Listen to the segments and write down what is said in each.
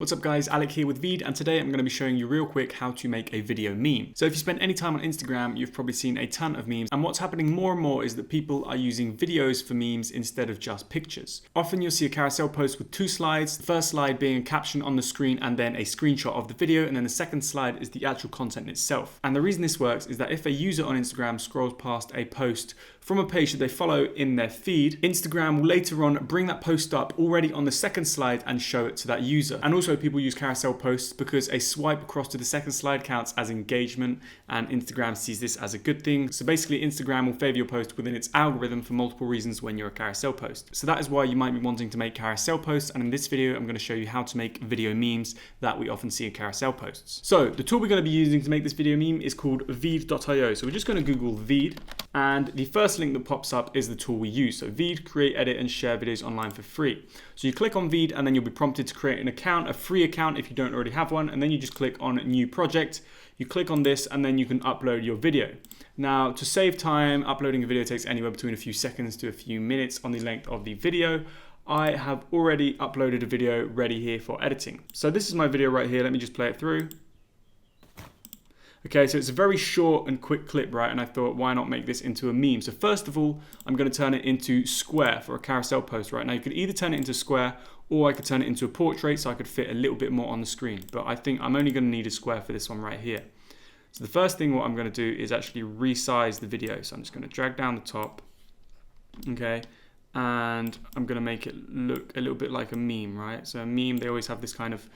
What's up guys, Alec here with VEED, and today I'm going to be showing you real quick how to make a video meme. So if you spend any time on Instagram, you've probably seen a ton of memes, and what's happening more and more is that people are using videos for memes instead of just pictures. Often you'll see a carousel post with two slides, the first slide being a caption on the screen and then a screenshot of the video, and then the second slide is the actual content itself. And the reason this works is that if a user on Instagram scrolls past a post from a page that they follow in their feed, Instagram will later on bring that post up already on the second slide and show it to that user. And also people use carousel posts because a swipe across to the second slide counts as engagement, and Instagram sees this as a good thing. So basically Instagram will favor your post within its algorithm for multiple reasons when you're a carousel post. So that is why you might be wanting to make carousel posts, and in this video I'm going to show you how to make video memes that we often see in carousel posts. So the tool we're going to be using to make this video meme is called VEED.io. So we're just going to Google VEED, and the first link that pops up is the tool we use. So VEED, create, edit and share videos online for free. So you click on VEED and then you'll be prompted to create an account, a free account if you don't already have one, and then you just click on new project. You click on this and then you can upload your video. Now to save time, uploading a video takes anywhere between a few seconds to a few minutes on the length of the video. I have already uploaded a video ready here for editing. So this is my video right here. Let me just play it through. Okay, so it's a very short and quick clip, right? And I thought, why not make this into a meme? So first of all, I'm going to turn it into square for a carousel post, right? Now you could either turn it into square or I could turn it into a portrait so I could fit a little bit more on the screen. But I think I'm only going to need a square for this one right here. So the first thing what I'm going to do is actually resize the video. So I'm just going to drag down the top, okay? And I'm going to make it look a little bit like a meme, right? So a meme, they always have this kind of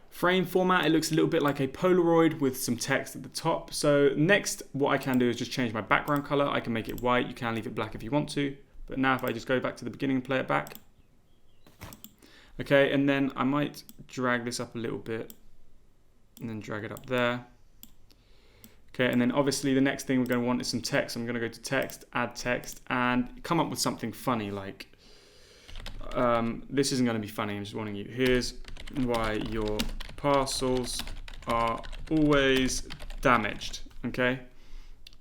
frame format. It looks a little bit like a Polaroid with some text at the top. So next, what I can do is just change my background color. I can make it white. You can leave it black if you want to. But now if I just go back to the beginning and play it back. Okay, and then I might drag this up a little bit and then drag it up there. Okay, and then obviously the next thing we're going to want is some text. I'm going to go to text, add text, and come up with something funny like, this isn't going to be funny, I'm just warning you. Here's why your parcels are always damaged, okay?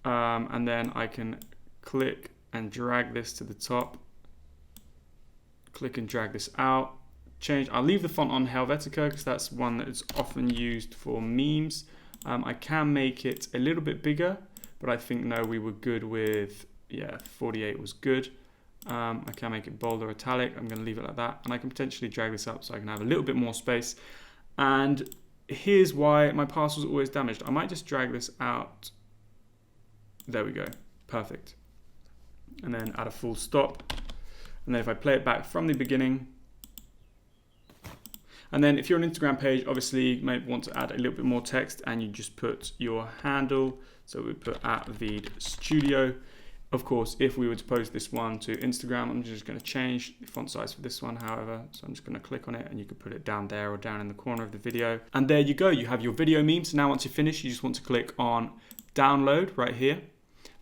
And then I can click and drag this to the top, click and drag this out, I'll leave the font on Helvetica because that's one that is often used for memes. I can make it a little bit bigger, but I think no, we were good with, yeah, 48 was good. I can make it bold or italic. I'm going to leave it like that, and I can potentially drag this up so I can have a little bit more space. And here's why my parcels are always damaged. I might just drag this out. There we go, perfect. And then add a full stop. And then if I play it back from the beginning, and then if you're an Instagram page, obviously you may want to add a little bit more text, and you just put your handle. So we put @VEED Studio. Of course, if we were to post this one to Instagram, I'm just going to change the font size for this one, however. So I'm just going to click on it, and you could put it down there or down in the corner of the video. And there you go, you have your video meme. So now once you're finished, you just want to click on download right here.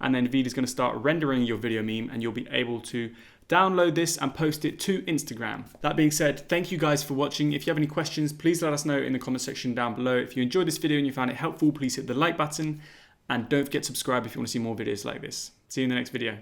And then VEED is going to start rendering your video meme, and you'll be able to download this and post it to Instagram. That being said, thank you guys for watching. If you have any questions, please let us know in the comment section down below. If you enjoyed this video and you found it helpful, please hit the like button. And don't forget to subscribe if you want to see more videos like this. See you in the next video.